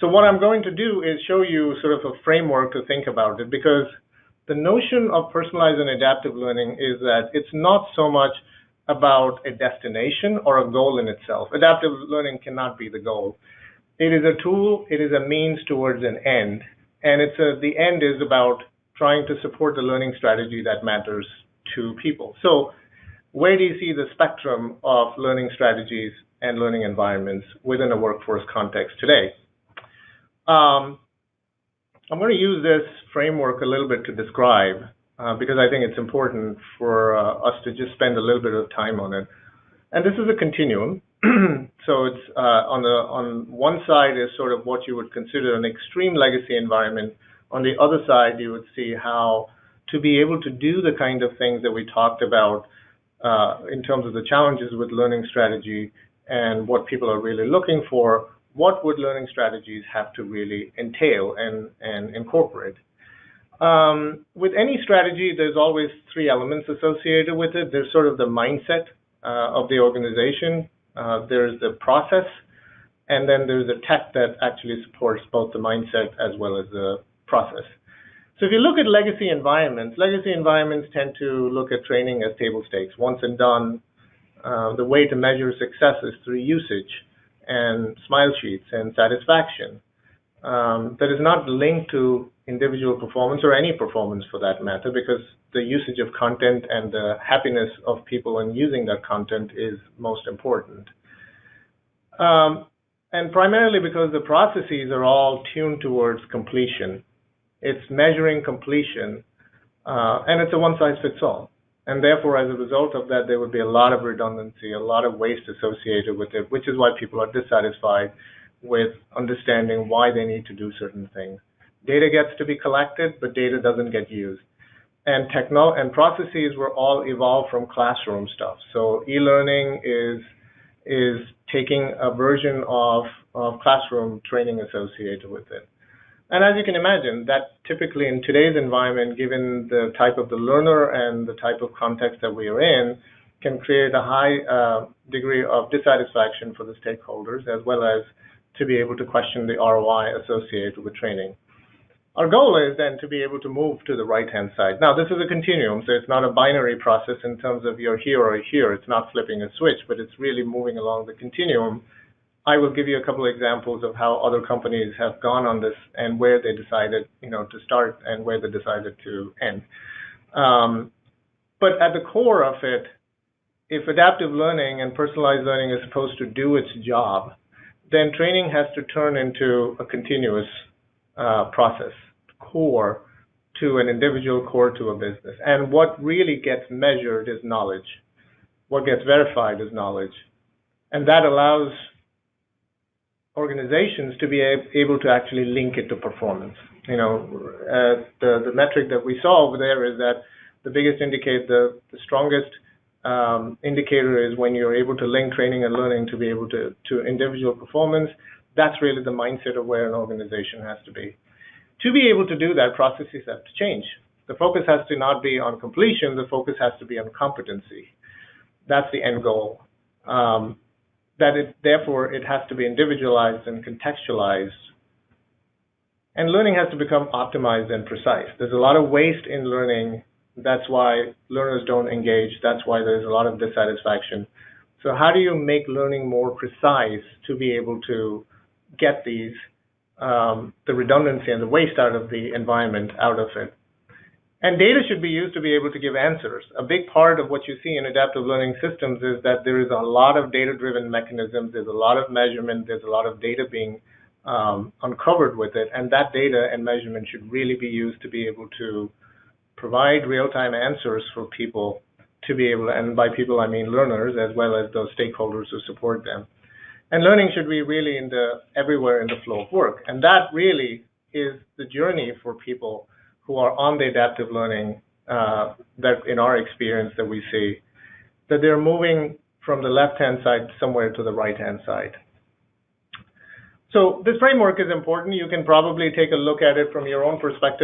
So what I'm going to do is show you sort of a framework to think about it, because the notion of personalized and adaptive learning is that it's not so much about a destination or a goal in itself. Adaptive learning cannot be the goal. It is a tool, it is a means towards an end, and the end is about trying to support the learning strategy that matters to people. So where do you see the spectrum of learning strategies and learning environments within a workforce context today? I'm going to use this framework a little bit to describe, because I think it's important for us to just spend a little bit of time on it. And this is a continuum. So it's on one side is sort of what you would consider an extreme legacy environment. On the other side, you would see how to be able to do the kind of things that we talked about in terms of the challenges with learning strategy and what people are really looking for. What would learning strategies have to really entail and incorporate? With any strategy, there's always three elements associated with it. There's sort of the mindset of the organization, there's the process, and then there's the tech that actually supports both the mindset as well as the process. So if you look at legacy environments tend to look at training as table stakes, once and done. The way to measure success is through usage and smile sheets and satisfaction. That is not linked to individual performance or any performance for that matter, because the usage of content and the happiness of people in using that content is most important. And primarily because the processes are all tuned towards completion. It's measuring completion, and it's a one-size-fits-all. And therefore, as a result of that, there would be a lot of redundancy, a lot of waste associated with it, which is why people are dissatisfied with understanding why they need to do certain things. Data gets to be collected, but data doesn't get used. And processes were all evolved from classroom stuff. So e-learning is taking a version of classroom training associated with it. And as you can imagine, that typically in today's environment, given the type of the learner and the type of context that we are in, can create a high degree of dissatisfaction for the stakeholders, as well as to be able to question the ROI associated with training. Our goal is then to be able to move to the right-hand side. Now, this is a continuum, so it's not a binary process in terms of you're here or here. It's not flipping a switch, but it's really moving along the continuum. I will give you a couple of examples of how other companies have gone on this and where they decided, to start and where they decided to end. But at the core of it, if adaptive learning and personalized learning is supposed to do its job, then training has to turn into a continuous process, core to an individual, core to a business. And what really gets measured is knowledge. What gets verified is knowledge. And that allows organizations to be able to actually link it to performance. The metric that we saw over there is that the biggest indicator, the strongest indicator is when you're able to link training and learning to be able to individual performance. That's really the mindset of where an organization has to be. To be able to do that, processes have to change. The focus has to not be on completion, the focus has to be on competency. That's the end goal. Therefore, it has to be individualized and contextualized. And learning has to become optimized and precise. There's a lot of waste in learning. That's why learners don't engage. That's why there's a lot of dissatisfaction. So how do you make learning more precise to be able to get the redundancy and the waste out of the environment, out of it? And data should be used to be able to give answers. A big part of what you see in adaptive learning systems is that there is a lot of data-driven mechanisms, there's a lot of measurement, there's a lot of data being uncovered with it, and that data and measurement should really be used to be able to provide real-time answers for people to be able, and by people I mean learners as well as those stakeholders who support them. And learning should be really everywhere in the flow of work. And that really is the journey for people who are on the adaptive learning that in our experience that we see, that they're moving from the left-hand side somewhere to the right-hand side. So this framework is important. You can probably take a look at it from your own perspective